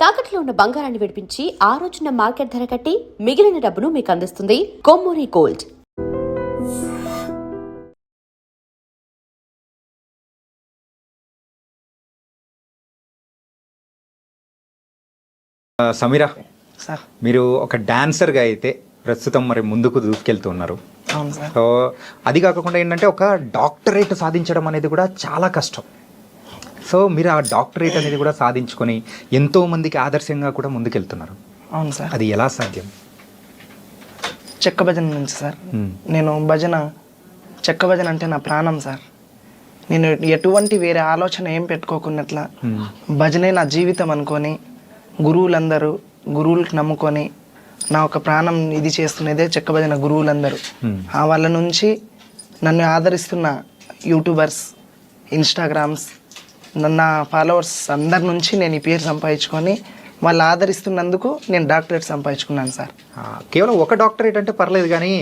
తాకట్లో ఉన్న బంగారాన్ని విడిపించి ఆ రోజున మార్కెట్ ధర కట్టి మిగిలిన డబ్బును మీకు అందిస్తుంది కొమ్మూరి గోల్డ్. సమీరా సార్, మీరు ఒక డాన్సర్గా అయితే ప్రస్తుతం మరి ముందుకు దూసుకెళ్తున్నారు. అవును సార్. సో అది కాకుండా ఏంటంటే ఒక డాక్టరేట్ సాధించడం అనేది కూడా చాలా కష్టం. సో మీరు ఆ డాక్టరేట్ అనేది కూడా సాధించుకొని ఎంతో మందికి ఆదర్శంగా కూడా ముందుకెళ్తున్నారు. అవును సార్. అది ఎలా సాధ్యం? చెక్క భజన నుంచి సార్. నేను చెక్క భజన అంటే నా ప్రాణం సార్. నేను ఎటువంటి వేరే ఆలోచన ఏం పెట్టుకోకున్నట్లా భజనే నా జీవితం అనుకొని గురువులకు నమ్ముకొని నా ఒక ప్రాణం ఇది చేస్తున్నదే చెక్క భజన గురువులందరూ. ఆ వాళ్ళ నుంచి నన్ను ఆదరిస్తున్న యూట్యూబర్స్, ఇన్స్టాగ్రామ్స్, నా ఫాలోవర్స్ అందరి నుంచి నేను ఈ పేరు సంపాదించుకొని వాళ్ళు ఆదరిస్తున్నందుకు నేను డాక్టరేట్ సంపాదించుకున్నాను సార్. కేవలం ఒక డాక్టరేట్ అంటే పర్లేదు, కానీ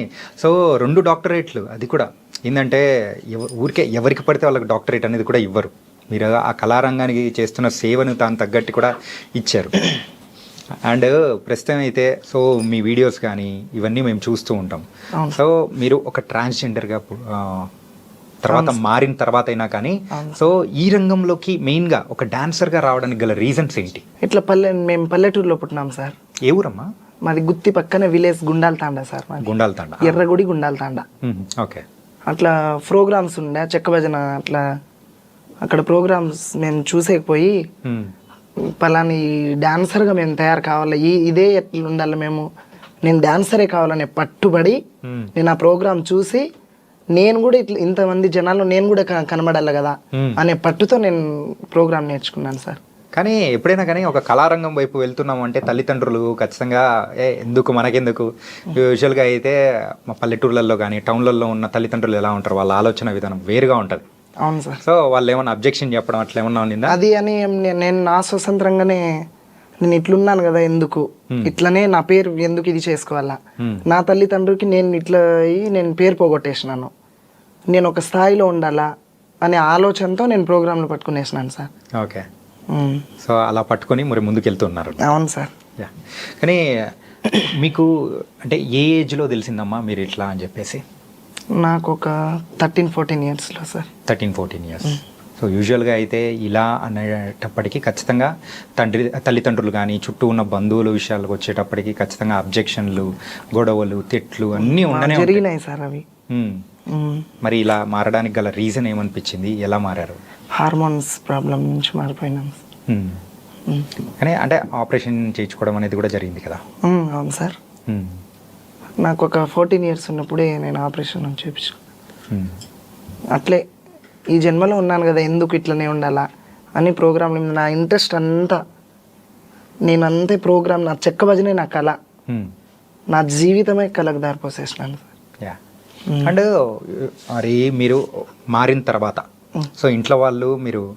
సో 2 డాక్టరేట్లు, అది కూడా ఏంటంటే ఊరికే ఎవరికి పడితే వాళ్ళకి డాక్టరేట్ అనేది కూడా ఇవ్వరు. మీరు ఆ కళారంగానికి చేస్తున్న సేవను దాని తగ్గట్టు కూడా ఇచ్చారు. అండ్ ప్రస్తుతం అయితే సో మీ వీడియోస్ కానీ ఇవన్నీ మేము చూస్తూ ఉంటాం. సో మీరు ఒక ట్రాన్స్జెండర్గా తర్వాత మారిన తర్వాత అయినా కానీ సో ఈ రంగంలోకి మెయిన్గా ఒక డాన్సర్గా రావడానికి గల రీజన్స్ ఏంటి? ఇట్లా మేము పల్లెటూరులో పుట్టినాం సార్. ఏ ఊరమ్మా? మాది గుత్తి పక్కన విలేజ్ గుండాల తాండా సార్. గుండాల తాండా, ఎర్రగుడి గుండాల తాండా. ఓకే. అట్లా ప్రోగ్రామ్స్ ఉండే చెక్క భజన, అట్లా అక్కడ ప్రోగ్రామ్స్ మేము చూసేకపోయి పలాని డాన్సర్గా మేము తయారు కావాలి, ఇదే ఎట్లా ఉండాలి, నేను డాన్సరే కావాలనే పట్టుబడి నేను ఆ ప్రోగ్రామ్ చూసి నేను కూడా ఇట్లా ఇంతమంది జనాల్లో నేను కూడా కనబడాలి కదా అనే పట్టుతో నేను ప్రోగ్రామ్ నేర్చుకున్నాను సార్. కానీ ఎప్పుడైనా కానీ ఒక కళారంగం వైపు వెళ్తున్నాము అంటే తల్లిదండ్రులు ఖచ్చితంగా ఎందుకు మనకెందుకు, యూజువల్గా అయితే మా పల్లెటూర్లలో కానీ టౌన్లలో ఉన్న తల్లిదండ్రులు ఎలా ఉంటారు, వాళ్ళ ఆలోచన విధానం వేరుగా ఉంటుంది. అవును సార్. సో వాళ్ళు ఏమన్నా అబ్జెక్షన్ చెప్పడం అట్లా ఏమన్నా ఉండిందా? అది అని నేను నా స్వతంత్రంగానే నేను ఇట్లున్నాను కదా, ఎందుకు ఇట్లనే నా పేరు ఎందుకు ఇది చేసుకోవాలా, నా తల్లిదండ్రులకి నేను ఇట్లా నేను పేరు పోగొట్టేసినాను, నేను ఒక స్థాయిలో ఉండాలా అనే ఆలోచనతో నేను ప్రోగ్రాంలు పట్టుకునేసినాను సార్. ఓకే. సో అలా పట్టుకొని మరి ముందుకు వెళ్తున్నారు. అవును సార్. కానీ మీకు అంటే ఏ ఏజ్లో తెలిసిందమ్మా మీరు ఇట్లా అని చెప్పేసి? నాకు ఒక 13-14 ఇయర్స్లో సార్. 13-14 ఇయర్స్. సో యూజువల్గా అయితే ఇలా అనేటప్పటికీ ఖచ్చితంగా తల్లిదండ్రులు కానీ చుట్టూ ఉన్న బంధువుల విషయాలకు వచ్చేటప్పటికి ఖచ్చితంగా అబ్జెక్షన్లు, గొడవలు, తిట్లు అన్నీ ఉండనే జరిగినాయి సార్ అవి. మరి ఇలా మారడానికి గల రీజన్ ఏమనిపించింది, ఎలా మారారు? హార్మోన్స్ ప్రాబ్లం నుంచి మారిపోయినాం. కానీ అంటే ఆపరేషన్ చేయించుకోవడం అనేది కూడా జరిగింది కదా? అవును సార్. నాకు ఒక 14 ఇయర్స్ ఉన్నప్పుడే నేను ఆపరేషన్ చేయించుకున్నాను. అట్లే ఈ జన్మలో ఉన్నాను కదా, ఎందుకు ఇట్లనే ఉండాలా అని ప్రోగ్రాంలు నా ఇంట్రెస్ట్ అంతా, నేను అంతే ప్రోగ్రామ్, నా చెక్క భజనే నా కళ, నా జీవితమే కళకు దారిపోసేసినాను సార్. అండ్ మరి మీరు మారిన తర్వాత సో ఇంట్లో వాళ్ళు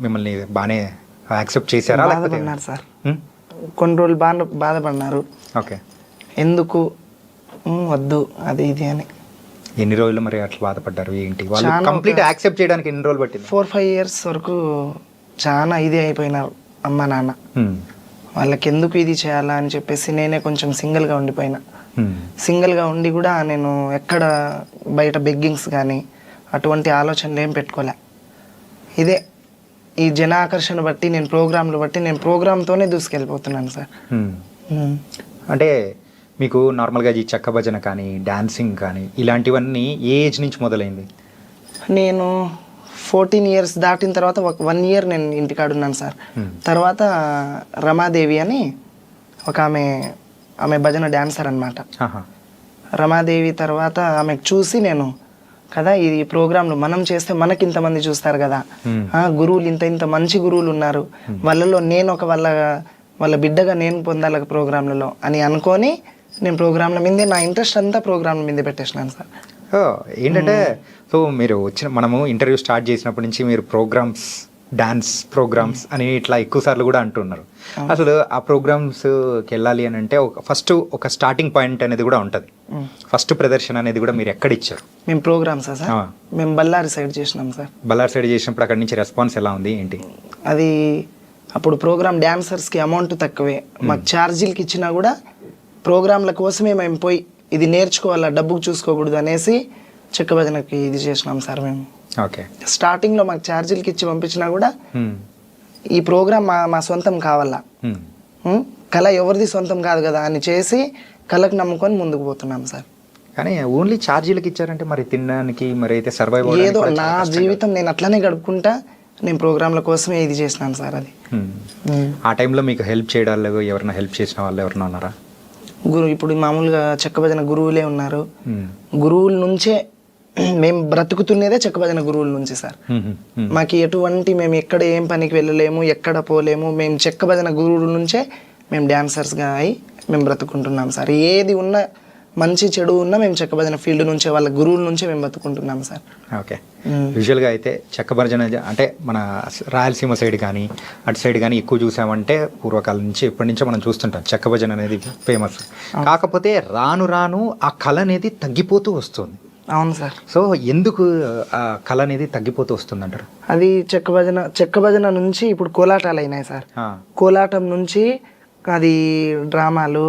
మిమ్మల్ని బాగానే యాక్సెప్ట్ చేశారా? బాధపడినారు సార్, కొన్ని రోజులు బాధపడినారు. ఓకే. ఎందుకు వద్దు అది ఇది అని. ఎన్ని రోజులు మరి అట్లా బాధపడ్డారు? ఏంటి వాళ్ళు కంప్లీట్ యాక్సెప్ట్ చేయడానికి ఎన్ని రోజులు పట్టింది? 4-5 ఇయర్స్ వరకు చాలా ఇది అయిపోయినారు అమ్మ నాన్న. వాళ్ళకి ఎందుకు ఇది చేయాలా అని చెప్పేసి నేనే కొంచెం సింగిల్గా ఉండిపోయినా. సింగిల్గా ఉండి కూడా నేను ఎక్కడ బయట బెగ్గింగ్స్ కానీ అటువంటి ఆలోచనలు ఏం పెట్టుకోలే. ఇదే ఈ జన ఆకర్షణ బట్టి నేను ప్రోగ్రామ్తోనే దూసుకెళ్ళిపోతున్నాను సార్. అంటే మీకు నార్మల్గా ఈ చెక్క భజన కానీ డాన్సింగ్ కానీ ఇలాంటివన్నీ ఏ ఏజ్ నుంచి మొదలైంది? నేను 14 ఇయర్స్ దాటిన తర్వాత 1 ఇయర్ నేను ఇంటికాడున్నాను సార్. తర్వాత రమాదేవి అని ఒక ఆమె భజన డాన్సర్ అనమాట. రమాదేవి తర్వాత ఆమెకు చూసి నేను కదా ఈ ప్రోగ్రాంలు మనం చేస్తే మనకి ఇంతమంది చూస్తారు కదా, గురువులు ఇంత మంచి గురువులు ఉన్నారు, వాళ్ళలో నేను ఒక వాళ్ళ బిడ్డగా నేను పొందాలి ప్రోగ్రాంలలో అని అనుకొని నేను ప్రోగ్రాంల మీదే నా ఇంట్రెస్ట్ అంతా ప్రోగ్రాంల మీదే పెట్టేసినాను సార్. ఏంటంటే సో మీరు మనము ఇంటర్వ్యూ స్టార్ట్ చేసినప్పటి నుంచి మీరు డాన్స్ ప్రోగ్రామ్స్ అని ఇట్లా ఎక్కువ సార్లు కూడా అంటున్నారు. అసలు ఆ ప్రోగ్రామ్స్కి వెళ్ళాలి అని అంటే ఫస్ట్ ఒక స్టార్టింగ్ పాయింట్ అనేది కూడా ఉంటుంది. ఫస్ట్ ప్రదర్శన అనేది కూడా మీరు ఎక్కడ ఇచ్చారు? మేము ప్రోగ్రామ్స్ సార్ మేము బళ్ళారి సైడ్ చేసినాం సార్. బళ్ళారి సైడ్ చేసినప్పుడు అక్కడి నుంచి రెస్పాన్స్ ఎలా ఉంది ఏంటి? అది అప్పుడు ప్రోగ్రామ్ డ్యాన్సర్స్కి అమౌంట్ తక్కువే, మాకు ఛార్జీలకి ఇచ్చినా కూడా ప్రోగ్రాంల కోసమే మేము పోయి ఇది నేర్చుకోవాలా, డబ్బుకు చూసుకోకూడదు అనేసి చెక్క భజనకి ఇది చేసినాం సార్ మేము. ఓకే. స్టార్టింగ్లో మాకు ఛార్జీలకి ఇచ్చి పంపించినా కూడా ఈ ప్రోగ్రామ్ మా సొంతం కావాలా, కళ ఎవరిది సొంతం కాదు కదా అని చేసి కళకు నమ్ముకొని ముందుకు పోతున్నాం సార్. కానీ ఓన్లీ ఛార్జీలకు ఇచ్చారంటే మరి తినడానికి మరి అయితే సర్వైవ్ ఏదో నా జీవితం నేను అట్లానే గడుపుకుంటా నేను ప్రోగ్రాంల కోసమే ఇది చేసినాను సార్. అది ఆ టైంలో మీకు హెల్ప్ చేయడాలు ఎవరైనా హెల్ప్ చేసిన వాళ్ళు ఎవరైనా ఉన్నారా? ఇప్పుడు మామూలుగా చెక్క భజన గురువులే ఉన్నారు. గురువుల నుంచే మేము బ్రతుకుతున్నదే చెక్క భజన గురువుల నుంచి సార్. మాకు ఎటువంటి మేము ఎక్కడ ఏం పనికి వెళ్ళలేము, ఎక్కడ పోలేము. మేము చెక్క భజన గురువుల నుంచే మేము డాన్సర్స్గా అయి మేము బ్రతుకుంటున్నాం సార్. ఏది ఉన్నా మంచి చెడు ఉన్నా మేము చెక్క భజన ఫీల్డ్ నుంచే వాళ్ళ గురువుల నుంచే మేము బతుకుంటున్నాం సార్. ఓకే. యూజువల్గా అయితే చెక్క భజన అంటే మన రాయలసీమ సైడ్ కానీ అటు సైడ్ కానీ ఎక్కువ చూసామంటే పూర్వకాలం నుంచి ఎప్పటి నుంచో మనం చూస్తుంటాం చెక్క భజన అనేది ఫేమస్. కాకపోతే రాను రాను ఆ కళ అనేది తగ్గిపోతూ వస్తుంది. అవును సార్. సో ఎందుకు ఆ కళ అనేది తగ్గిపోతూ వస్తుంది అంటారు? అది చెక్క భజన నుంచి ఇప్పుడు కోలాటాలు అయినాయి సార్. కోలాటం నుంచి అది డ్రామాలు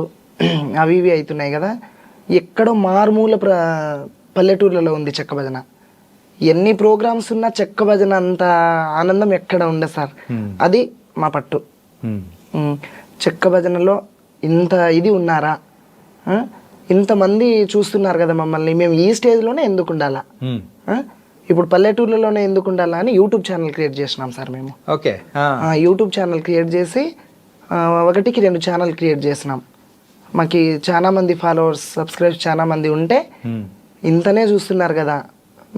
అవి ఇవి అవుతున్నాయి కదా. ఎక్కడో మారుమూల పల్లెటూర్లలో ఉంది చెక్క భజన. ఎన్ని ప్రోగ్రామ్స్ ఉన్నా చెక్క భజన అంత ఆనందం ఎక్కడ ఉండదు సార్. అది మా పట్టు. చెక్క భజనలో ఇంత ఇది ఉన్నారా, ఇంతమంది చూస్తున్నారు కదా మమ్మల్ని, మేము ఈ స్టేజ్లోనే ఎందుకు ఉండాలా, ఇప్పుడు పల్లెటూర్లలోనే ఎందుకు ఉండాలా అని యూట్యూబ్ ఛానల్ క్రియేట్ చేసినాం సార్ మేము. ఓకే. యూట్యూబ్ ఛానల్ క్రియేట్ చేసి 1కి 2 ఛానల్ క్రియేట్ చేసినాం. మాకు చాలా మంది ఫాలోవర్స్ సబ్స్క్రైబ్ చాలా మంది ఉంటే ఇంతనే చూస్తున్నారు కదా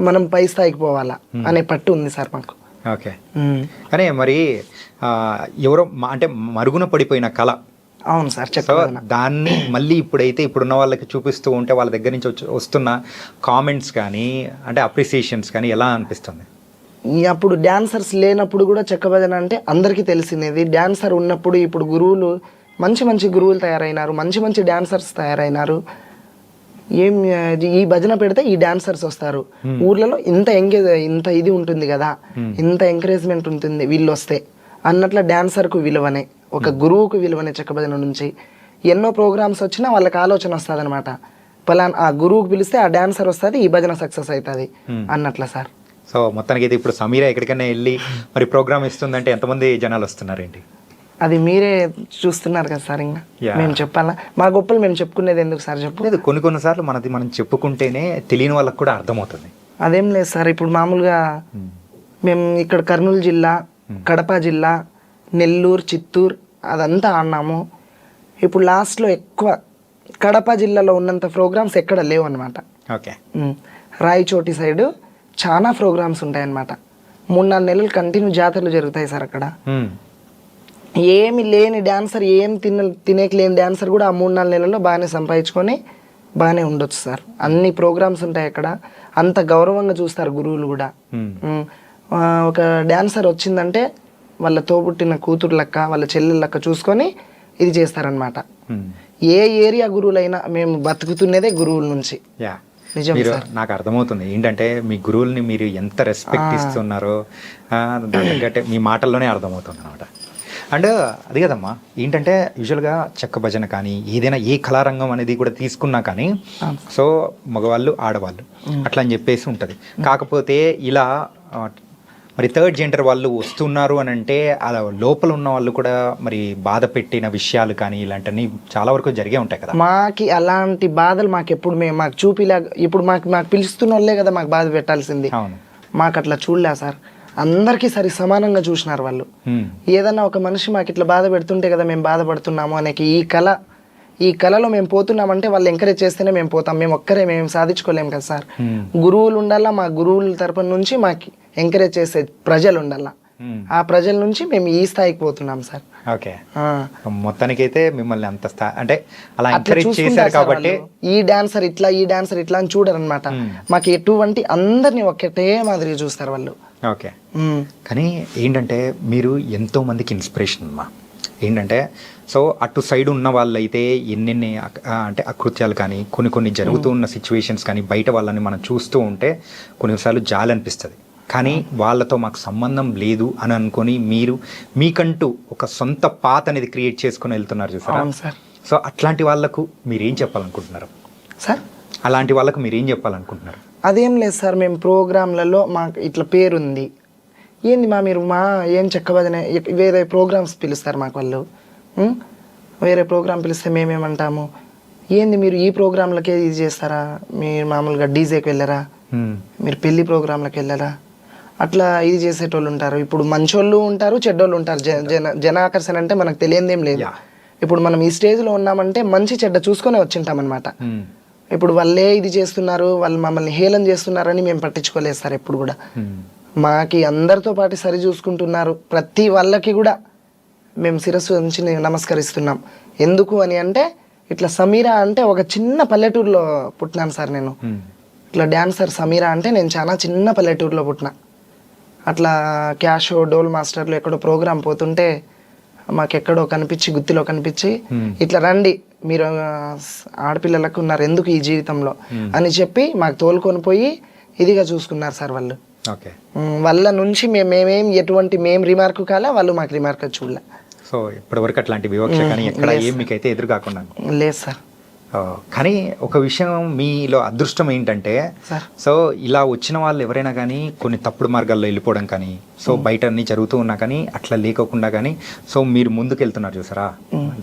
మనం పై స్థాయికి పోవాలా అనే పట్టు ఉంది సార్ మాకు. ఓకే. కానీ మరి ఎవరో అంటే మరుగున పడిపోయిన కళ. అవును సార్. దాన్ని మళ్ళీ ఇప్పుడున్న వాళ్ళకి చూపిస్తూ ఉంటే వాళ్ళ దగ్గర నుంచి వస్తున్న కామెంట్స్ కానీ అంటే అప్రిసియేషన్స్ కానీ ఎలా అనిపిస్తుంది? అప్పుడు డాన్సర్స్ లేనప్పుడు కూడా చెక్క భజన అంటే అందరికీ తెలిసినది. డాన్సర్ ఉన్నప్పుడు ఇప్పుడు గురువులు మంచి మంచి గురువులు తయారైనారు, మంచి మంచి డాన్సర్స్ తయారైనారు. ఈ భజన పెడితే ఈ డాన్సర్స్ వస్తారు, ఊర్లలో ఇంత ఇది ఉంటుంది కదా, ఇంత ఎంకరేజ్మెంట్ ఉంటుంది వీళ్ళు వస్తే అన్నట్ల డాన్సర్కు విలువనే, ఒక గురువుకు విలువనే చెక్క భజన నుంచి. ఎన్నో ప్రోగ్రామ్స్ వచ్చినా వాళ్ళకి ఆలోచన వస్తుంది అనమాట, పలానా ఆ గురువుకు పిలిస్తే ఆ డాన్సర్ వస్తుంది, ఈ భజన సక్సెస్ అవుతుంది అన్నట్ల సార్. సో మొత్తానికి అయితే ఇప్పుడు సమీర ఎక్కడికైనా వెళ్ళి మరి ప్రోగ్రామ్ ఇస్తుందంటే ఎంతమంది జనాలు వస్తున్నారేంటి? అది మీరే చూస్తున్నారు కదా సార్. ఇంకా మేము చెప్పాలా? మా గొప్పలు మేము చెప్పుకునేది ఎందుకు సార్ చెప్పు? లేదు, కొన్నిసార్లు మనం చెప్పుకుంటేనే తెలియని వాళ్ళకి కూడా అర్థమవుతుంది. అదేం లేదు సార్. ఇప్పుడు మామూలుగా మేము ఇక్కడ కర్నూలు జిల్లా, కడప జిల్లా, నెల్లూరు, చిత్తూరు అదంతా ఆడినాము. ఇప్పుడు లాస్ట్లో ఎక్కువ కడప జిల్లాలో ఉన్నంత ప్రోగ్రామ్స్ ఎక్కడ లేవు అనమాట. ఓకే. రాయచోటి సైడు చాలా ప్రోగ్రామ్స్ ఉంటాయన్నమాట. 3-4 నెలలు కంటిన్యూ జాతరలు జరుగుతాయి సార్ అక్కడ. ఏమి లేని డాన్సర్, ఏం తినేకి లేని డాన్సర్ కూడా ఆ 3-4 నెలల్లో బాగానే సంపాదించుకొని బాగానే ఉండొచ్చు సార్. అన్ని ప్రోగ్రామ్స్ ఉంటాయి అక్కడ. అంత గౌరవంగా చూస్తారు గురువులు కూడా. ఒక డాన్సర్ వచ్చిందంటే వాళ్ళ తోబుట్టిన కూతురు లెక్క, వాళ్ళ చెల్లెల లెక్క చూసుకొని ఇది చేస్తారనమాట. ఏ ఏరియా గురువులైనా మేము బతుకుతున్నదే గురువుల నుంచి. మీరు నాకు అర్థమవుతుంది ఏంటంటే మీ గురువుల్ని మీరు ఎంత రెస్పెక్ట్ ఇస్తున్నారో దానికంటే మీ మాటల్లోనే అర్థమవుతుంది అనమాట. అండ్ అది కదమ్మా, ఏంటంటే యూజువల్గా చెక్క భజన కానీ ఏదైనా ఏ కళారంగం అనేది కూడా తీసుకున్నా కానీ సో మగవాళ్ళు ఆడవాళ్ళు అట్లా అని చెప్పేసి ఉంటుంది. కాకపోతే ఇలా మరి థర్డ్ జెండర్ వాళ్ళు వస్తున్నారు అని అంటే అలా లోపల ఉన్న వాళ్ళు కూడా మరి బాధ పెట్టిన విషయాలు కానీ ఇలాంటివన్నీ చాలా వరకు జరిగే ఉంటాయి కదా. మాకి అలాంటి బాధలు మాకు ఎప్పుడు మాకు చూపిలా. ఇప్పుడు మాకు పిలుస్తున్న వాళ్ళే కదా మాకు బాధ పెట్టాల్సింది. మాకు అట్లా చూడలే సార్. అందరికీ సరి సమానంగా చూసినారు వాళ్ళు. ఏదన్నా ఒక మనిషి మాకు ఇట్లా బాధ పెడుతుంటే కదా మేము బాధపడుతున్నాము అనేకి ఈ కళలో మేము పోతున్నామంటే వాళ్ళు ఎంకరేజ్ చేస్తేనే మేము పోతాం. మేము ఒక్కరే మేము సాధించుకోలేము కదా సార్. గురువులు ఉండాలా, మా గురువుల తరపున నుంచి మాకు ఎంకరేజ్ చేసే ప్రజలు ఉండాలా. ఆ ప్రజల నుంచి మేము ఈ స్థాయికి పోతున్నాం సార్. ఓకే. మొత్తానికైతే మిమ్మల్ని అంత అంటే అలా ఎంకరేజ్ చేశారు కాబట్టి ఈ డాన్సర్ ఇట్లా, ఈ డాన్సర్ ఇట్లా అని చూడరు అనమాట. మాకు ఎటువంటి అందరినీ ఒకటే మాదిరిగా చూస్తారు వాళ్ళు. ఓకే. కానీ ఏంటంటే మీరు ఎంతో మందికి ఇన్స్పిరేషన్ అమ్మా. ఏంటంటే సో అటు సైడ్ ఉన్న వాళ్ళైతే ఎన్నెన్ని అంటే అకృత్యాలు కానీ కొన్ని జరుగుతూ ఉన్న సిచ్యువేషన్స్ కానీ బయట వాళ్ళని మనం చూస్తూ ఉంటే కొన్నిసార్లు జాలి అనిపిస్తుంది. కానీ వాళ్ళతో మాకు సంబంధం లేదు అని అనుకొని మీరు మీకంటూ ఒక సొంత పాత్ అనేది క్రియేట్ చేసుకొని వెళ్తున్నారు చూసారా. అవును సార్. సో అట్లాంటి వాళ్ళకు మీరేం చెప్పాలనుకుంటున్నారు సార్ అలాంటి వాళ్ళకు మీరేం చెప్పాలనుకుంటున్నారు? అదేం లేదు సార్, మేము ప్రోగ్రాంలలో మాకు ఇట్లా పేరుంది, ఏంది మీరు ఏం చెక్కబదనే వేరే ప్రోగ్రామ్స్ పిలుస్తారు మాకు వాళ్ళు. వేరే ప్రోగ్రామ్ పిలిస్తే మేమేమంటాము, ఏంది మీరు ఈ ప్రోగ్రాంలకే ఇది చేస్తారా, మీరు మామూలుగా డీజేకి వెళ్ళరా, మీరు పెళ్లి ప్రోగ్రాంలకు వెళ్ళరా, అట్లా ఇది చేసేటోళ్ళు ఉంటారు. ఇప్పుడు మంచోళ్ళు ఉంటారు, చెడ్డోళ్ళు ఉంటారు. జనాకర్షణ అంటే మనకు తెలియదేం లేదు. ఇప్పుడు మనం ఈ స్టేజ్లో ఉన్నామంటే మంచి చెడ్డ చూసుకొని వచ్చింటాం అనమాట. ఇప్పుడు వాళ్ళే ఇది చేస్తున్నారు, వాళ్ళు మమ్మల్ని హేళన చేస్తున్నారని మేము పట్టించుకోలేదు సార్ ఎప్పుడు కూడా. మాకి అందరితో పాటు సరి చూసుకుంటున్నారు, ప్రతి వాళ్ళకి కూడా మేము శిరస్సు ఉంచి నమస్కరిస్తున్నాం. ఎందుకు అని అంటే ఇట్లా సమీరా అంటే ఒక చిన్న పల్లెటూరులో పుట్టినాను సార్ నేను. ఇట్లా డాన్సర్ సమీరా అంటే నేను చాలా చిన్న పల్లెటూరులో పుట్టిన. అట్లా క్యాషో డోల్ మాస్టర్లు ఎక్కడో ప్రోగ్రాం పోతుంటే మాకెక్కడో కనిపించి, గుత్తిలో కనిపించి, ఇట్లా రండి మీరు ఆడపిల్లలకు ఉన్నారు ఎందుకు ఈ జీవితంలో అని చెప్పి మాకు తోలుకొని పోయి ఇదిగా చూసుకున్నారు సార్ వాళ్ళు. వాళ్ళ నుంచి మేమేం ఎటువంటి రిమార్క్ కాలే, వాళ్ళు మాకు రిమార్క్ చూడలే. సో ఇప్పటివరకు అట్లాంటి వివక్ష కానీ ఎక్కడ ఏం మీకైతే ఎదురు కాకుండా లేదు సార్. కానీ ఒక విషయం మీలో అదృష్టం ఏంటంటే, సో ఇలా వచ్చిన వాళ్ళు ఎవరైనా కానీ కొన్ని తప్పుడు మార్గాల్లో వెళ్ళిపోవడం కానీ, సో బయట అన్ని జరుగుతూ ఉన్నా కానీ అట్లా లేకోకుండా కానీ సో మీరు ముందుకు వెళ్తున్నారు చూసారా,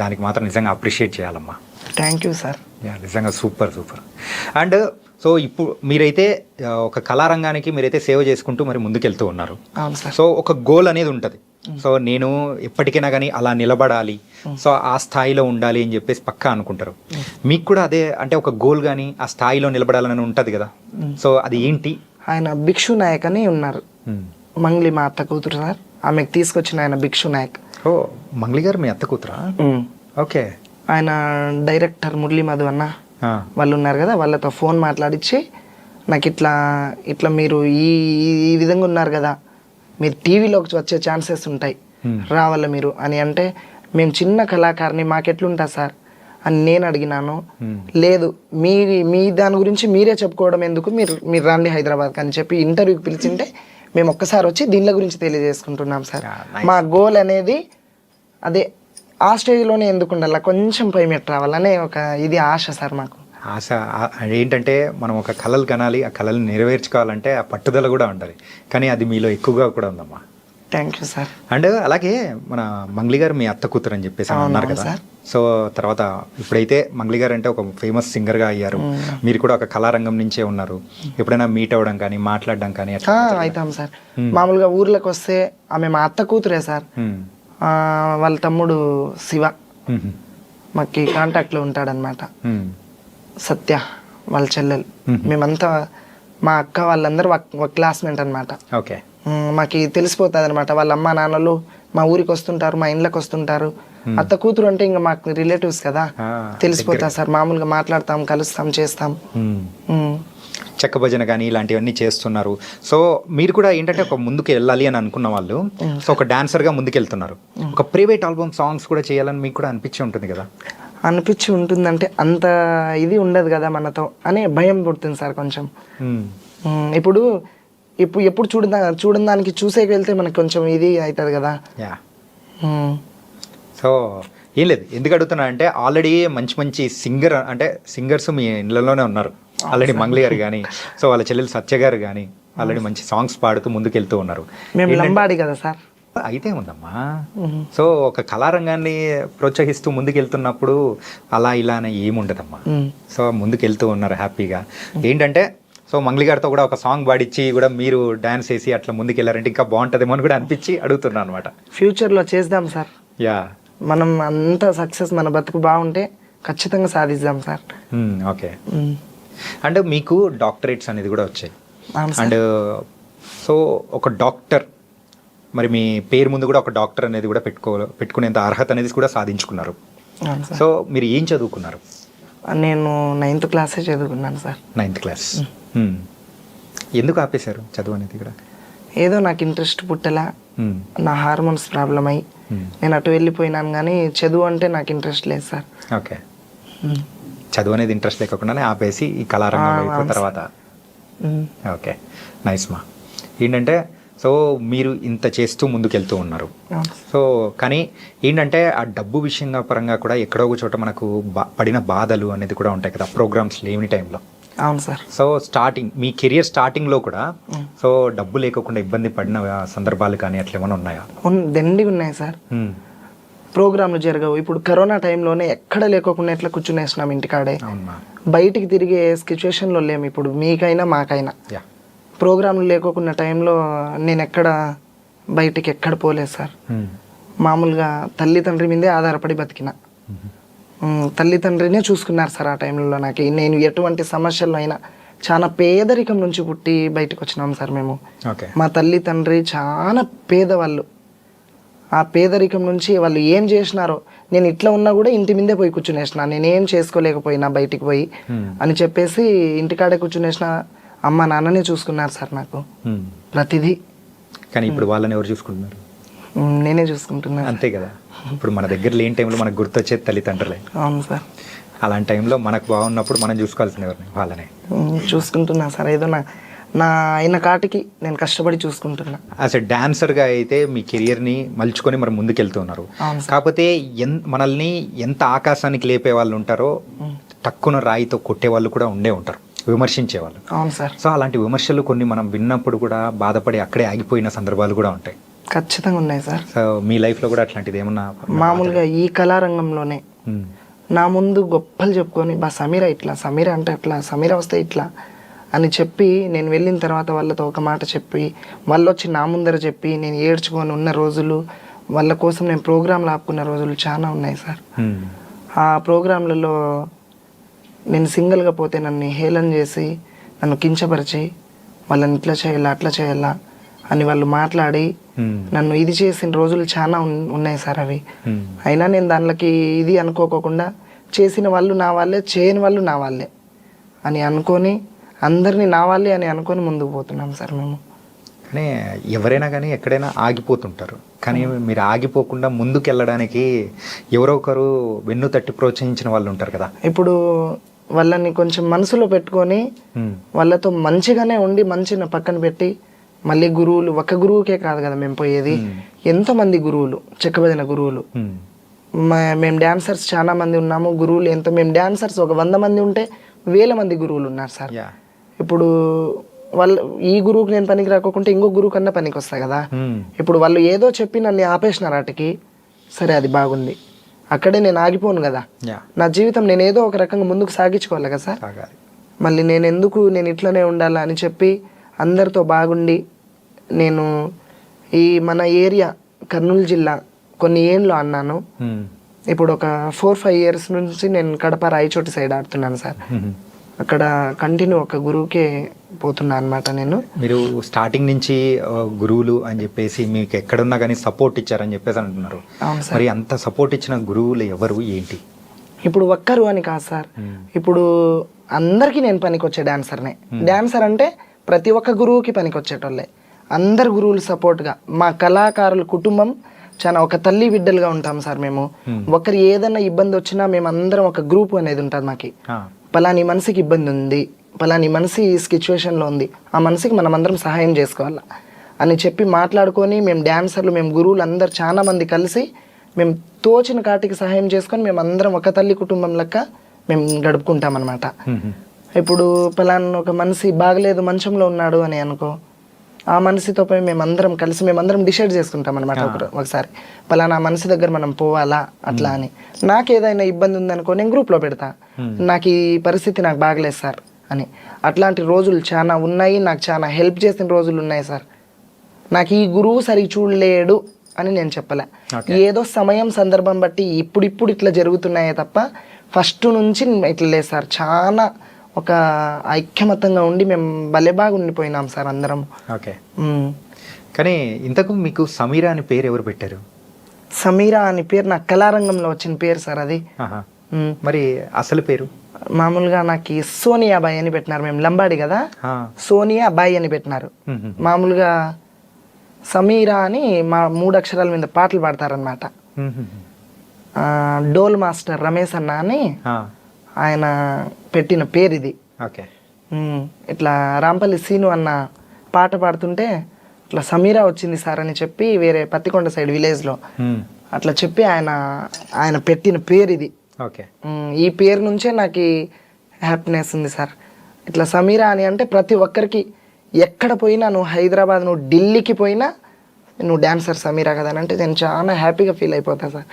దానికి మాత్రం నిజంగా అప్రిషియేట్ చేయాలమ్మా. Thank you sir. నిజంగా సూపర్. అండ్ సో ఇప్పుడు మీరైతే ఒక కళారంగానికి మీరైతే సేవ చేసుకుంటూ మరి ముందుకెళ్తూ ఉన్నారు. సో ఒక గోల్ అనేది ఉంటుంది. సో నేను ఎప్పటికైనా కానీ అలా నిలబడాలి, సో ఆ స్థాయిలో ఉండాలి అని చెప్పేసి పక్కా అనుకుంటారు. మీకు కూడా అదే అంటే ఒక గోల్ కానీ ఆ స్థాయిలో నిలబడాలని ఉంటుంది కదా, సో అది ఏంటి? ఆయన భిక్షు నాయక్ అని ఉన్నారు, మంగ్లీ మా అత్త కూతురు సార్, ఆమెకు తీసుకొచ్చిన ఆయన భిక్షు నాయక్. ఓ మంగ్లీ గారు మీ అత్త కూతురా? ఓకే. ఆయన డైరెక్టర్ మురళీ మధు అన్న వాళ్ళు ఉన్నారు కదా, వాళ్ళతో ఫోన్ మాట్లాడించి నాకు ఇట్లా మీరు ఈ విధంగా ఉన్నారు కదా, మీరు టీవీలోకి వచ్చే ఛాన్సెస్ ఉంటాయి, రావాల మీరు అని అంటే, మేము చిన్న కళాకారిని మాకెట్లుంటా సార్ అని నేను అడిగినాను. లేదు మీ దాని గురించి మీరే చెప్పుకోవడం ఎందుకు, మీరు రండి హైదరాబాద్కి అని చెప్పి ఇంటర్వ్యూకి పిలిచింటే మేము ఒక్కసారి వచ్చి దీనిల గురించి తెలియజేసుకుంటున్నాం సార్. మా గోల్ అనేది అదే, ఆ స్టేజ్లోనే ఎందుకు ఉండాలి, కొంచెం పై మెట్టు రావాలనే ఒక ఇది ఆశ సార్ మాకు. ఆశ ఏంటంటే మనం ఒక కళలు కనాలి, ఆ కళలు నెరవేర్చుకోవాలంటే ఆ పట్టుదల కూడా ఉండాలి, కానీ అది మీలో ఎక్కువగా కూడా ఉందమ్మా. Thank you sir. అండ్ అలాగే మన మంగ్లీ గారు మీ అత్త కూతురు అని చెప్పేసి అన్నారు కదా, సో తర్వాత ఇప్పుడైతే మంగ్లీ గారు అంటే ఒక ఫేమస్ సింగర్గా అయ్యారు, మీరు కూడా ఒక కళారంగం నుంచే ఉన్నారు. ఎప్పుడైనా మీట్ అవ్వడం కానీ మాట్లాడడం కానీ అవుతాం సార్. మామూలుగా ఊర్లోకి వస్తే ఆమె మా అత్త కూతురే సార్, వాళ్ళ తమ్ముడు శివ మాకు కాంటాక్ట్లో ఉంటాడనమాట, సత్య వాళ్ళ చెల్లెలు, మేమంతా మా అక్క వాళ్ళందరూ ఒక క్లాస్మేట్ అనమాట. ఓకే. మాకు తెలిసిపోతుంది అనమాట, వాళ్ళ అమ్మ నాన్నలు మా ఊరికి వస్తుంటారు, మా ఇండ్లకు వస్తుంటారు. అత్త కూతురు అంటే ఇంకా మాకు రిలేటివ్స్ కదా, తెలిసిపోతా సార్. మామూలుగా మాట్లాడతాం, కలుస్తాం, చేస్తాం. చెక్క భజన కానీ ఇలాంటివన్నీ చేస్తున్నారు. సో మీరు కూడా ఏంటంటే ఒక ముందుకు వెళ్ళాలి అని అనుకున్న వాళ్ళు, సో ఒక డాన్సర్గా ముందుకెళ్తున్నారు. ఒక ప్రైవేట్ ఆల్బమ్ సాంగ్స్ కూడా చేయాలని మీకు కూడా అనిపించి ఉంటుంది కదా? అనిపించి ఉంటుందంటే అంత ఇది ఉండదు కదా మనతో అనే భయం పుడుతుంది సార్ కొంచెం. ఎప్పుడు చూడడానికి చూసేకి వెళ్తే మనకు కొంచెం ఇది అవుతుంది కదా. సో ఏం లేదు, ఎందుకు అడుగుతున్నా అంటే ఆల్రెడీ మంచి సింగర్స్ మీ ఇళ్ళలోనే ఉన్నారు ఆల్రెడీ. మంగ్లీ గారు కానీ, సో వాళ్ళ చెల్లెలు సత్య గారు కానీ ఆల్రెడీ మంచి సాంగ్స్ పాడుతూ ముందుకు వెళ్తూ ఉన్నారు. మేము లంబాడి కదా సార్. అయితే ఉందమ్మా, సో ఒక కళారంగాన్ని ప్రోత్సహిస్తూ ముందుకెళ్తున్నప్పుడు అలా ఇలా అని ఏముండదమ్మా. సో ముందుకెళ్తూ ఉన్నారు హ్యాపీగా. ఏంటంటే సో మంగ్లీ గారితో కూడా ఒక సాంగ్ పాడిచ్చి కూడా మీరు డాన్స్ వేసి అట్లా ముందుకెళ్ళారంటే ఇంకా బాగుంటుందేమో అని కూడా అనిపించి అడుగుతున్నాను అనమాట. ఫ్యూచర్లో చేద్దాం సార్. యా, మనం అంత సక్సెస్, మన బతుకు బాగుంటే ఖచ్చితంగా సాధిద్దాం సార్. ఓకే. అండ్ మీకు డాక్టరేట్స్ అనేది కూడా వచ్చాయి. అండ్ సో ఒక డాక్టర్, మరి మీ పేరు ముందు కూడా ఒక డాక్టర్ అనేది కూడా పెట్టుకునేంత అర్హత అనేది కూడా సాధించుకున్నారు. సో మీరు ఏం చదువుకున్నారు? నేను 9th క్లాసే చదువుకున్నాను సార్. 9th class. ఎందుకు ఆపేశారు చదువు అనేది కూడా? ఏదో నాకు ఇంట్రెస్ట్ పుట్టలా, నా హార్మోన్స్ ప్రాబ్లం అయ్యి నేను అటు వెళ్ళిపోయినాను, కానీ చదువు అంటే నాకు ఇంట్రెస్ట్ లేదు సార్. ఓకే. చదువు అనేది ఇంట్రెస్ట్ లేకుండానే ఆపేసి ఈ కళారంగం అయిపోయిన తర్వాత. ఓకే, నైస్ మా. ఏంటంటే సో మీరు ఇంత చేస్తూ ముందుకెళ్తూ ఉన్నారు. అవును. సో కానీ ఏంటంటే ఆ డబ్బు విషయంగా పరంగా కూడా ఎక్కడో ఒక చోట మనకు పడిన బాధలు అనేది కూడా ఉంటాయి కదా ప్రోగ్రామ్స్ లేని టైంలో. అవును సార్. సో స్టార్టింగ్ మీ కెరియర్ స్టార్టింగ్లో కూడా సో డబ్బు లేకుండా ఇబ్బంది పడిన సందర్భాలు కానీ అట్లా ఏమైనా ఉన్నాయా? దండిగా ఉన్నాయి సార్. ప్రోగ్రాంలు జరగవు. ఇప్పుడు కరోనా టైంలోనే ఎక్కడ లేకోకుండా ఎట్లా కూర్చునేసినాం ఇంటికాడే, అవునా? బయటికి తిరిగే సిచ్యువేషన్లో లేము ఇప్పుడు మీకైనా మాకైనా. యా. ప్రోగ్రాంలు లేకోకున్న టైంలో నేను బయటికి ఎక్కడ పోలేదు సార్. మామూలుగా తల్లిదండ్రి మీదే ఆధారపడి బతికిన. తల్లిదండ్రినే చూసుకున్నారు సార్ ఆ టైంలో నాకు. నేను ఎటువంటి సమస్యల్లో అయినా చాలా పేదరికం నుంచి పుట్టి బయటకు వచ్చినాం సార్ మేము. ఓకే. మా తల్లి తండ్రి చాలా పేదవాళ్ళు. ఆ పేదరికం నుంచి వాళ్ళు ఏం చేసినారో, నేను ఇట్లా ఉన్నా కూడా ఇంటి మీదే పోయి కూర్చునేసిన, నేనేం చేసుకోలేకపోయినా బయటికి పోయి అని చెప్పేసి ఇంటికాడే కూర్చునేసిన. అమ్మ నాన్ననే చూసుకున్నారు సార్ నాకు ప్రతిదీ. కానీ ఇప్పుడు వాళ్ళని ఎవరు చూసుకుంటున్నారు? నేనే చూసుకుంటున్నాను. అంతే కదా. ఇప్పుడు మన దగ్గర లేని టైంలో మనకు గుర్తొచ్చేది తల్లిదండ్రులే. అవును సార్. అలాంటి టైంలో మనకు బాగున్నప్పుడు మనం చూసుకోవాల్సిన ఎవరిని వాళ్ళనే చూసుకుంటున్నా సార్. ఏదో నా అయిన కాటికి నేను కష్టపడి చూసుకుంటున్నా. యాజ్ ఎ డాన్సర్గా అయితే మీ కెరియర్ని మలుచుకొని మరి ముందుకెళ్తూ ఉన్నారు. కాకపోతే మనల్ని ఎంత ఆకాశానికి లేపే వాళ్ళు ఉంటారో టక్కున రాయితో కొట్టే వాళ్ళు కూడా ఉండే ఉంటారు, విమర్శించేవాళ్ళు. అవును సార్. సో అలాంటి విమర్శలు కొన్ని మనం విన్నప్పుడు కూడా బాధపడి అక్కడే ఆగిపోయిన సందర్భాలు కూడా ఉంటాయి. ఖచ్చితంగా ఉన్నాయి సార్. సో మీ లైఫ్లో కూడా అట్లాంటిది ఏమన్నా? మామూలుగా ఈ కళారంగంలోనే నా ముందు గొప్పలు చెప్పుకొని సమీర ఇట్లా, సమీర అంటే అట్లా, సమీర వస్తే ఇట్లా అని చెప్పి నేను వెళ్ళిన తర్వాత వాళ్ళతో ఒక మాట చెప్పి వాళ్ళు వచ్చి నా ముందర చెప్పి నేను ఏడ్చుకొని ఉన్న రోజులు, వాళ్ళ కోసం నేను ప్రోగ్రాంలు ఆపుకున్న రోజులు చాలా ఉన్నాయి సార్. ఆ ప్రోగ్రాంలలో నేను సింగిల్గా పోతే నన్ను హేళన చేసి నన్ను కించపరిచి వాళ్ళని ఇట్లా చేయాలా అట్లా చేయాలా అని వాళ్ళు మాట్లాడి నన్ను ఇది చేసిన రోజులు చాలా ఉన్నాయి సార్. అవి అయినా నేను దానిలోకి ఇది అనుకోకుండా చేసిన వాళ్ళు నా వాళ్ళే, చేయని వాళ్ళు నా వాళ్ళే అని అనుకొని అందరినీ నా వాళ్ళే అని అనుకొని ముందుకు పోతున్నాం సార్ మేము. కానీ ఎవరైనా కానీ ఎక్కడైనా ఆగిపోతుంటారు, కానీ మీరు ఆగిపోకుండా ముందుకు వెళ్ళడానికి ఎవరో ఒకరు వెన్ను తట్టి ప్రోత్సహించిన వాళ్ళు ఉంటారు కదా. ఇప్పుడు వాళ్ళని కొంచెం మనసులో పెట్టుకొని వాళ్ళతో మంచిగానే ఉండి మంచిని పక్కన పెట్టి మళ్ళీ గురువులు, ఒక్క గురువుకే కాదు కదా మేము పోయేది, ఎంతోమంది గురువులు, చెక్కబదిన గురువులు. మేము డాన్సర్స్ చాలా మంది ఉన్నాము, గురువులు ఎంతో. మేము డాన్సర్స్ ఒక 100 మంది ఉంటే 1000 మంది గురువులు ఉన్నారు సార్. ఇప్పుడు వాళ్ళు ఈ గురువుకి నేను పనికి రాకోకుంటే ఇంకో గురువు కన్నా పనికి వస్తా కదా. ఇప్పుడు వాళ్ళు ఏదో చెప్పి నన్ను ఆపేసినారు వాటికి, సరే అది బాగుంది, అక్కడే నేను ఆగిపోను కదా. నా జీవితం నేను ఏదో ఒక రకంగా ముందుకు సాగించుకోవాలి కదా సార్. మళ్ళీ నేను ఇట్లనే ఉండాలా అని చెప్పి అందరితో బాగుండి నేను ఈ మన ఏరియా కర్నూలు జిల్లా కొన్ని ఏళ్ళు అన్నాను. ఇప్పుడు ఒక 4-5 ఇయర్స్ నుంచి నేను కడప రాయచోటి సైడ్ ఆడుతున్నాను సార్. అక్కడ కంటిన్యూ ఒక గురువుకే పోతున్నా అనమాట నేను. మీరు స్టార్టింగ్ నుంచి గురువులు అని చెప్పేసి మీకు ఎక్కడున్నా కానీ సపోర్ట్ ఇచ్చారని చెప్పేసి అంటున్నారు. మరి అంత సపోర్ట్ ఇచ్చిన గురువులు ఎవరు, ఏంటి? ఇప్పుడు ఒక్కరు అని కాదు సార్, ఇప్పుడు అందరికీ నేను పనికొచ్చే డాన్సర్నే. డాన్సర్ అంటే ప్రతి ఒక్క గురువుకి పనికొచ్చేటోళ్ళే. అందరు గురువులు సపోర్ట్గా, మా కళాకారుల కుటుంబం చాలా ఒక తల్లి బిడ్డలుగా ఉంటాం సార్ మేము. ఒకరు ఏదైనా ఇబ్బంది వచ్చినా మేము అందరం ఒక గ్రూప్ అనేది ఉంటుంది మాకి. పలాని మనిషికి ఇబ్బంది ఉంది, పలాని మనిషి సిచ్యువేషన్లో ఉంది, ఆ మనిషికి మనం అందరం సహాయం చేసుకోవాలా అని చెప్పి మాట్లాడుకొని మేము డాన్సర్లు, మేము గురువులు అందరు చాలా మంది కలిసి మేము తోచిన కాటికి సహాయం చేసుకొని మేము అందరం ఒక తల్లి కుటుంబం లెక్క మేము గడుపుకుంటాం అనమాట. ఇప్పుడు పలానా ఒక మనిషి బాగలేదు, మంచంలో ఉన్నాడు అని అనుకో, ఆ మనిషితో పోయి మేమందరం కలిసి మేమందరం డిసైడ్ చేసుకుంటాం అనమాట. ఒకసారి పలానా మనిషి దగ్గర మనం పోవాలా అట్లా అని. నాకు ఏదైనా ఇబ్బంది ఉందనుకో నేను గ్రూప్లో పెడతా, నాకు ఈ పరిస్థితి నాకు బాగలేదు సార్ అని. అట్లాంటి రోజులు చాలా ఉన్నాయి, నాకు చాలా హెల్ప్ చేసిన రోజులు ఉన్నాయి సార్. నాకు ఈ గురువు సరిగ్గా చూడలేడు అని నేను చెప్పలే, ఏదో సమయం సందర్భం బట్టి ఇప్పుడు ఇట్లా జరుగుతున్నాయే తప్ప ఫస్ట్ నుంచి ఇట్లా లేదు సార్. చాలా ఒక ఐక్యమతంగా ఉండి మేము భలే బాగా ఉండిపోయినాం సార్ అందరం. ఓకే. కానీ ఇంతకు మీకు సమీరా అని పేరు ఎవరు పెట్టారు? సమీరా అని పేరు నా కళారంగంలో వచ్చిన పేరు సార్ అది. మరి అసలు పేరు? మామూలుగా నాకు సోనియా బాయ్ అని పెట్టినారు, మేము లంబాడి కదా, సోనియా బాయ్ అని పెట్టినారు. మామూలుగా సమీరా అని మా 3 అక్షరాల మీద పాటలు పాడతారనమాట. డోల్ మాస్టర్ రమేష్ అన్న అని ఆయన పెట్టిన పేరు ఇది. ఓకే. ఇట్లా రాంపల్లి సీను అన్న పాట పాడుతుంటే ఇట్లా సమీరా వచ్చింది సార్ అని చెప్పి వేరే పత్తికొండ సైడ్ విలేజ్లో అట్లా చెప్పి ఆయన పెట్టిన పేరు ఇది. ఓకే. ఈ పేరు నుంచే నాకు హ్యాపీనెస్ ఉంది సార్. ఇట్లా సమీరా అని అంటే ప్రతి ఒక్కరికి ఎక్కడ పోయినా, నువ్వు హైదరాబాద్, నువ్వు ఢిల్లీకి పోయినా నువ్వు డాన్సర్ సమీరా కదా అని అంటే నేను చాలా హ్యాపీగా ఫీల్ అయిపోతా సార్.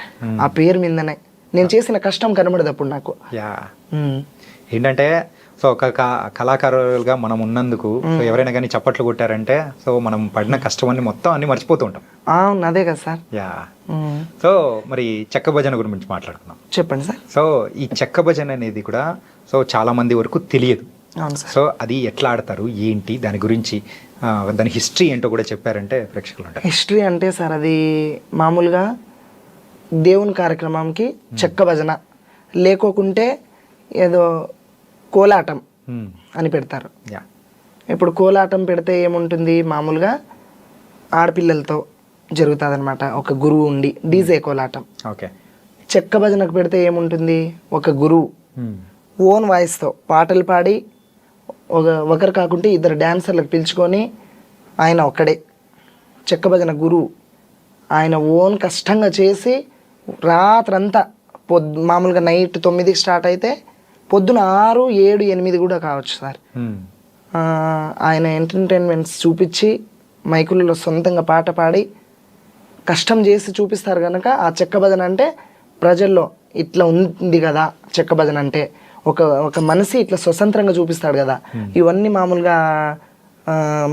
ఆ పేరు మీదనే నేను చేసిన కష్టం కనబడదు అప్పుడు నాకు. ఏంటంటే సో ఒక కళాకారులుగా మనం ఉన్నందుకు సో ఎవరైనా కానీ చప్పట్లు కొట్టారంటే సో మనం పడిన కష్టం అన్ని మొత్తం అన్ని మర్చిపోతూ ఉంటాం. అవును, అదే కదా సార్. సో మరి చెక్క భజన గురించి మాట్లాడుకుందాం. చెప్పండి సార్. సో ఈ చెక్క భజన అనేది కూడా సో చాలా మంది వరకు తెలియదు. అవును సార్. సో అది ఎట్లా ఆడతారు, ఏంటి, దాని గురించి దాని హిస్టరీ ఏంటో కూడా చెప్పారంటే ప్రేక్షకులు ఉంటారు. హిస్టరీ అంటే సార్ అది మామూలుగా దేవుని కార్యక్రమంకి చెక్క భజన, లేకోకుంటే ఏదో కోలాటం అని పెడతారు. ఇప్పుడు కోలాటం పెడితే ఏముంటుంది, మామూలుగా ఆడపిల్లలతో జరుగుతుంది అనమాట, ఒక గురువు ఉండి డీజే కోలాటం. ఓకే. చెక్క భజనకు పెడితే ఏముంటుంది, ఒక గురువు ఓన్ వాయిస్తో పాటలు పాడి ఒకరు కాకుంటే ఇద్దరు డాన్సర్లకు పిలుచుకొని ఆయన ఒక్కడే చెక్క భజన గురువు, ఆయన ఓన్ కష్టంగా చేసి రాత్రంతా మామూలుగా నైట్ 9కి స్టార్ట్ అయితే పొద్దున 6, 7, 8 కూడా కావచ్చు సార్. ఆయన ఎంటర్టైన్మెంట్స్ చూపించి మైకులలో సొంతంగా పాట పాడి కష్టం చేసి చూపిస్తారు కనుక ఆ చెక్క భజన అంటే ప్రజల్లో ఇట్లా ఉంది కదా చెక్క భజన అంటే, ఒక మనిషి ఇట్లా స్వతంత్రంగా చూపిస్తాడు కదా, ఇవన్నీ మామూలుగా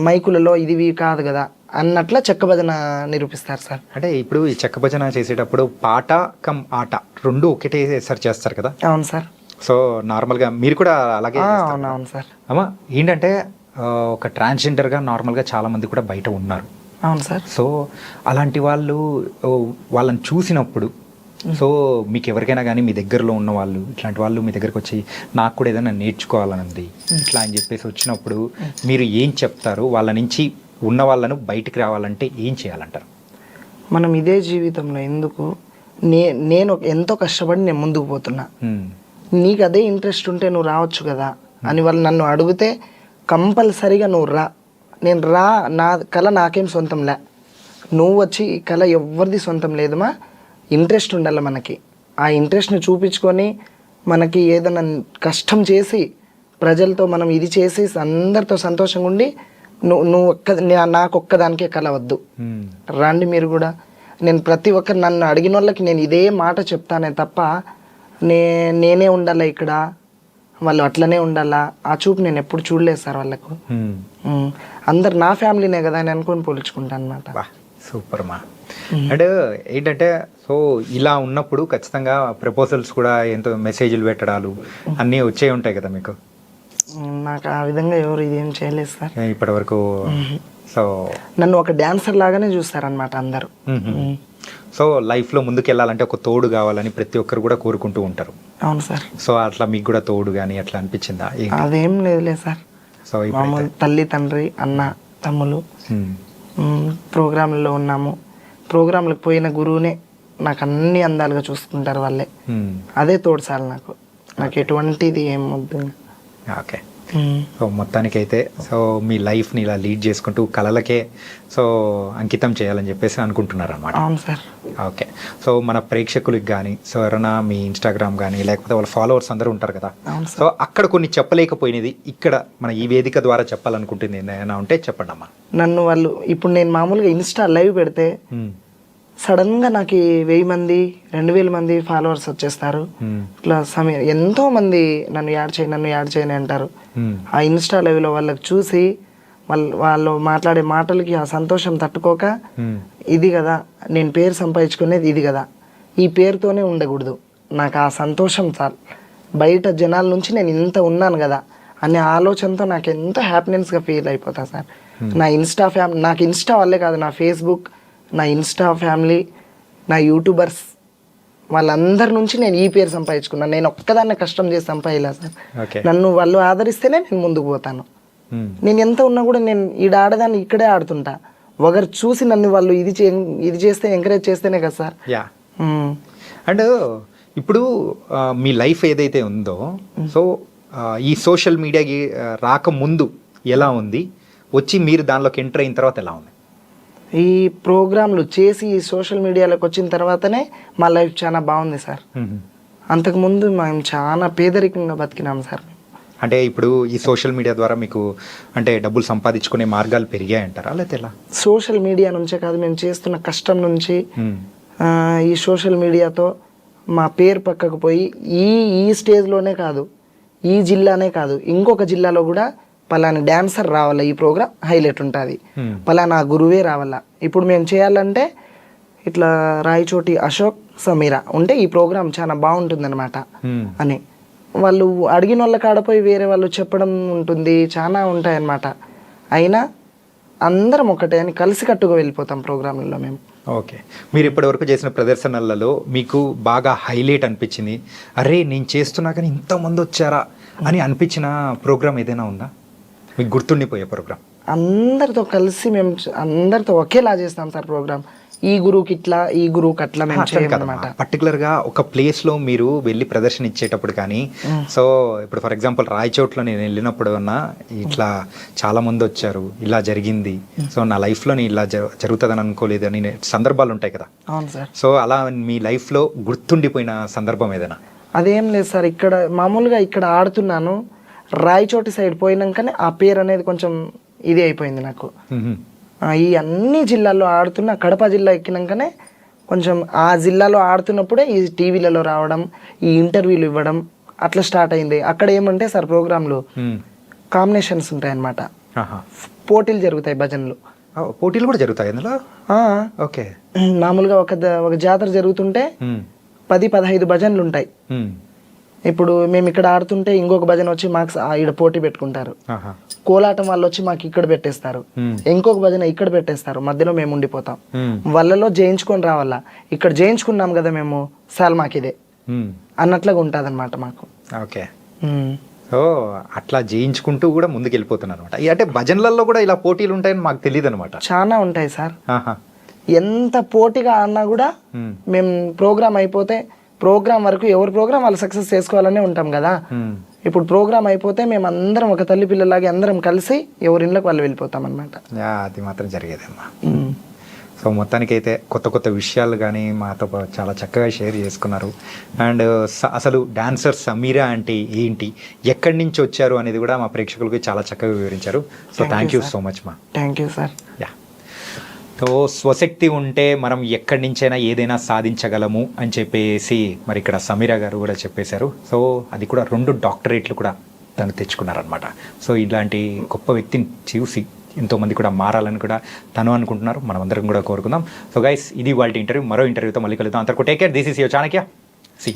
మైకులలో ఇది కాదు కదా అన్నట్ల చెక్క భజన నిరూపిస్తారు సార్. అంటే ఇప్పుడు ఈ చెక్క భజన చేసేటప్పుడు పాట కమ్ ఆట రెండు ఒకటేసారి చేస్తారు కదా? అవును సార్. సో నార్మల్గా మీరు కూడా అలాగే? అవునవును సార్. అమ్మా ఏంటంటే ఒక ట్రాన్స్జెండర్గా నార్మల్గా చాలా మంది కూడా బయట ఉన్నారు. అవును సార్. సో అలాంటి వాళ్ళని చూసినప్పుడు సో మీకు ఎవరికైనా కానీ మీ దగ్గరలో ఉన్న వాళ్ళు ఇట్లాంటి వాళ్ళు మీ దగ్గరకు వచ్చి నాకు కూడా ఏదైనా నేర్చుకోవాలని ఉంది ఇట్లా అని చెప్పేసి వచ్చినప్పుడు మీరు ఏం చెప్తారు? వాళ్ళ నుంచి ఉన్న వాళ్ళను బయటికి రావాలంటే ఏం చేయాలంటారు? మనం ఇదే జీవితంలో ఎందుకు నేను ఎంతో కష్టపడి నేను ముందుకు పోతున్నా, నీకు అదే ఇంట్రెస్ట్ ఉంటే నువ్వు రావచ్చు కదా అని వాళ్ళు నన్ను అడిగితే కంపల్సరీగా నువ్వు రా. నేను రా, నా కళ నాకేం సొంతంలే, నువ్వు వచ్చి ఈ కళ ఎవరిది సొంతం లేదమ్మా, ఇంట్రెస్ట్ ఉండాలి మనకి. ఆ ఇంట్రెస్ట్ని చూపించుకొని మనకి ఏదైనా కష్టం చేసి ప్రజలతో మనం ఇది చేసి అందరితో సంతోషంగా ఉండి నాకు ఒక్కదానికే కళ వద్దు, రండి మీరు కూడా. నేను ప్రతి ఒక్కరు నన్ను అడిగిన వాళ్ళకి నేను ఇదే మాట చెప్తానే తప్ప నేనే ఉండాలా ఇక్కడ, వాళ్ళు అట్లనే ఉండాలా ఆ చూపు నేను ఎప్పుడు చూడలేదు సార్ వాళ్ళకు. అందరు నా ఫ్యామిలీనే కదా అని అనుకొని పోల్చుకుంటాను అనమాట. సూపర్ మా. అండ్ ఏంటంటే సో ఇలా ఉన్నప్పుడు ఖచ్చితంగా ప్రపోజల్స్ కూడా ఎంతో మెసేజ్లు పెట్టడాలు అన్నీ వచ్చే ఉంటాయి కదా మీకు? నాకు ఆ విధంగా ఎవరు ఇదేం చేయలేదు సార్ ఇప్పటి వరకు. సో నన్ను ఒక డాన్సర్ లాగానే చూస్తారనమాట అందరూ. సో లైఫ్లో ముందుకు వెళ్ళాలంటే ఒక తోడు కావాలని ప్రతి ఒక్కరు కూడా కోరుకుంటూ ఉంటారు. అవును సార్. సో అట్లా మీకు కూడా తోడు కానీ అట్లా అనిపించిందా? అదేం లేదులే సార్. సో మామూలు తల్లి, తండ్రి, అన్న, తమ్ములు, ప్రోగ్రాంలలో ఉన్నాము, ప్రోగ్రాంలకు పోయిన గురువునే నాకు అన్ని అందాలుగా చూసుకుంటారు వాళ్ళే. అదే తోడు సార్ నాకు ఎటువంటిది ఏం వద్దు. ఓకే. సో మొత్తానికైతే సో మీ లైఫ్ని ఇలా లీడ్ చేసుకుంటూ కళలకే సో అంకితం చేయాలని చెప్పేసి అనుకుంటున్నారు అన్నమాట. అవును సార్. ఓకే. సో మన ప్రేక్షకులకి కానీ సో ఎవరైనా మీ ఇన్స్టాగ్రామ్ కానీ లేకపోతే వాళ్ళ ఫాలోవర్స్ అందరూ ఉంటారు కదా, సో అక్కడ కొన్ని చెప్పలేకపోయినది ఇక్కడ మన ఈ వేదిక ద్వారా చెప్పాలనుకుంటుంది ఏమైనా ఉంటే చెప్పండి అమ్మా. నన్ను వాళ్ళు ఇప్పుడు నేను మామూలుగా ఇన్స్టా లైవ్ పెడితే సడన్గా నాకు 1000 మంది 2000 మంది ఫాలోవర్స్ వచ్చేస్తారు. ఇట్లా ఎంతో మంది నన్ను యాడ్ చేయని అంటారు. ఆ ఇన్స్టా లైవ్లో వాళ్ళకి చూసి వాళ్ళు మాట్లాడే మాటలకి ఆ సంతోషం తట్టుకోక, ఇది కదా నేను పేరు సంపాదించుకునేది, ఇది కదా ఈ పేరుతోనే ఉండకూడదు, నాకు ఆ సంతోషం చాలు, బయట జనాల నుంచి నేను ఇంత ఉన్నాను కదా అనే ఆలోచనతో నాకు ఎంతో హ్యాపీనెస్గా ఫీల్ అయిపోతా సార్. నా నాకు ఇన్స్టా వల్లే కాదు, నా ఫేస్బుక్, నా ఇన్స్టా ఫ్యామిలీ, నా యూట్యూబర్స్ వాళ్ళందరి నుంచి నేను ఈ పేరు సంపాదించుకున్నాను. నేను ఒక్కదాన్నే కష్టం చేసి సంపాదిలా సార్. నన్ను వాళ్ళు ఆదరిస్తేనే నేను ముందుకు పోతాను. నేను ఎంత ఉన్నా కూడా నేను ఈడ ఆడదాన్ని ఇక్కడే ఆడుతుంటా, ఒకరు చూసి నన్ను వాళ్ళు ఇది చేస్తే ఎంకరేజ్ చేస్తేనే కదా సార్. అండ్ ఇప్పుడు మీ లైఫ్ ఏదైతే ఉందో సో ఈ సోషల్ మీడియాకి రాకముందు ఎలా ఉంది, వచ్చి మీరు దానిలోకి ఎంటర్ అయిన తర్వాత ఎలా ఉంది? ఈ ప్రోగ్రాంలు చేసి ఈ సోషల్ మీడియాలోకి వచ్చిన తర్వాతనే మా లైఫ్ చాలా బాగుంది సార్. అంతకుముందు మేము చాలా పేదరికంగా బతికినాం సార్. అంటే ఇప్పుడు ఈ సోషల్ మీడియా ద్వారా మీకు అంటే డబ్బులు సంపాదించుకునే మార్గాలు పెరిగాయంటారా లేకపోతే ఎలా? సోషల్ మీడియా నుంచే కాదు, మేము చేస్తున్న కష్టం నుంచి ఈ సోషల్ మీడియాతో మా పేరు పక్కకు పోయి ఈ స్టేజ్లోనే కాదు, ఈ జిల్లానే కాదు, ఇంకొక జిల్లాలో కూడా పలానా డ్యాన్సర్ రావాలా, ఈ ప్రోగ్రామ్ హైలైట్ ఉంటుంది, పలానా గురువే రావాలా. ఇప్పుడు మేము చేయాలంటే ఇట్లా రాయచోటి అశోక్ సమీరా ఉంటే ఈ ప్రోగ్రామ్ చాలా బాగుంటుందన్నమాట అని వాళ్ళు అడిగిన వాళ్ళ కాడపోయి వేరే వాళ్ళు చెప్పడం ఉంటుంది, చాలా ఉంటాయన్నమాట. అయినా అందరం ఒకటే అని కలిసికట్టుగా వెళ్ళిపోతాం ప్రోగ్రాంలలో మేము. ఓకే, మీరు ఇప్పటివరకు చేసిన ప్రదర్శనలలో మీకు బాగా హైలైట్ అనిపించింది, అరే నేను చేస్తున్నా కానీ ఇంతమంది వచ్చారా అని అనిపించిన ప్రోగ్రామ్ ఏదైనా ఉందా మీకు గుర్తుండిపోయే ప్రోగ్రామ్? అందరితో కలిసి మేము అందరితో ఒకేలా చేస్తాం సార్ ప్రోగ్రామ్. ఈ గురువుకి ఇట్లా, ఈ గురువుకి అట్లా మేము చేయమన్నమాట. పర్టికులర్గా ఒక ప్లేస్లో మీరు వెళ్ళి ప్రదర్శన ఇచ్చేటప్పుడు కానీ, సో ఇప్పుడు ఫర్ ఎగ్జాంపుల్ రాయచోట్లో నేను వెళ్ళినప్పుడు అన్నా ఇట్లా చాలా మంది వచ్చారు, ఇలా జరిగింది, సో నా లైఫ్లో ఇలా జరుగుతుందని అనుకోలేదు అని సందర్భాలు ఉంటాయి కదా. అవును సార్. సో అలా మీ లైఫ్లో గుర్తుండిపోయిన సందర్భం ఏదైనా? అదేం లేదు సార్, ఇక్కడ మామూలుగా ఇక్కడ ఆడుతున్నాను, రాయచోటి సైడ్ పోయినాకనే ఆ పేరు అనేది కొంచెం ఇది అయిపోయింది నాకు. ఈ అన్ని జిల్లాల్లో ఆడుతున్న కడప జిల్లా ఎక్కినాకనే కొంచెం ఆ జిల్లాలో ఆడుతున్నప్పుడే ఈ టీవీలలో రావడం, ఈ ఇంటర్వ్యూలు ఇవ్వడం అట్లా స్టార్ట్ అయింది. అక్కడ ఏమంటే సార్ ప్రోగ్రాంలు కాంబినేషన్స్ ఉంటాయి అన్నమాట, పోటీలు జరుగుతాయి, భజనలు పోటీలు కూడా జరుగుతాయి అందులో. ఓకే, మామూలుగా ఒక జాతర జరుగుతుంటే 10-15 భజనలు ఉంటాయి. ఇప్పుడు మేము ఇక్కడ ఆడుతుంటే ఇంకొక భజన వచ్చి మాకు ఇక్కడ పోటీ పెట్టుకుంటారు, కోలాటం వాళ్ళు వచ్చి మాకు ఇక్కడ పెట్టేస్తారు, ఇంకొక భజన ఇక్కడ పెట్టేస్తారు, మధ్యలో మేము ఉండిపోతాం. వాళ్ళలో జయించుకొని రావాలా, ఇక్కడ జయించుకున్నాం కదా మేము, సార్ మాకు ఇదే అన్నట్లుగా ఉంటుంది అనమాట మాకు. ఓకే, సో అట్లా జయించుకుంటూ కూడా ముందుకు వెళ్ళిపోతున్నారు అనమాట. అంటే భజనలలో కూడా ఇలా పోటీలు ఉంటాయని మాకు తెలియదు అనమాట. చాలా ఉంటాయి సార్, ఎంత పోటీగా ఆడినా కూడా మేము ప్రోగ్రామ్ అయిపోతే ప్రోగ్రామ్ వరకు ఎవరి ప్రోగ్రామ్ వాళ్ళు సక్సెస్ చేసుకోవాలనే ఉంటాం కదా. ఇప్పుడు ప్రోగ్రామ్ అయిపోతే మేము అందరం ఒక తల్లి పిల్లలాగా అందరం కలిసి ఎవరి ఇళ్ళకి వాళ్ళు వెళ్ళిపోతాం అనమాట. అది మాత్రం జరిగేదమ్మా. సో మొత్తానికైతే కొత్త కొత్త విషయాలు కానీ మాతో చాలా చక్కగా షేర్ చేసుకున్నారు. అండ్ అసలు డాన్సర్ సమీరా అంటే ఏంటి, ఎక్కడి నుంచి వచ్చారు అనేది కూడా మా ప్రేక్షకులకి చాలా చక్కగా వివరించారు. So thank you so much మా. Thank you sir. Yeah, so స్వశక్తి ఉంటే మనం ఎక్కడి నుంచైనా ఏదైనా సాధించగలము అని చెప్పేసి మరి ఇక్కడ సమీరా గారు కూడా చెప్పేశారు. సో అది కూడా 2 డాక్టరేట్లు కూడా తను తెచ్చుకున్నారనమాట. సో ఇలాంటి గొప్ప వ్యక్తిని చూసి ఎంతోమంది కూడా మారాలని కూడా తను అనుకుంటున్నారు, మనం అందరం కూడా కోరుకుందాం. సో గైస్, ఇది వాళ్ళ ఇంటర్వ్యూ. మరో ఇంటర్వ్యూతో మళ్ళీ కలుద్దాం. అంతవరకు take care. This is your Chanakya. C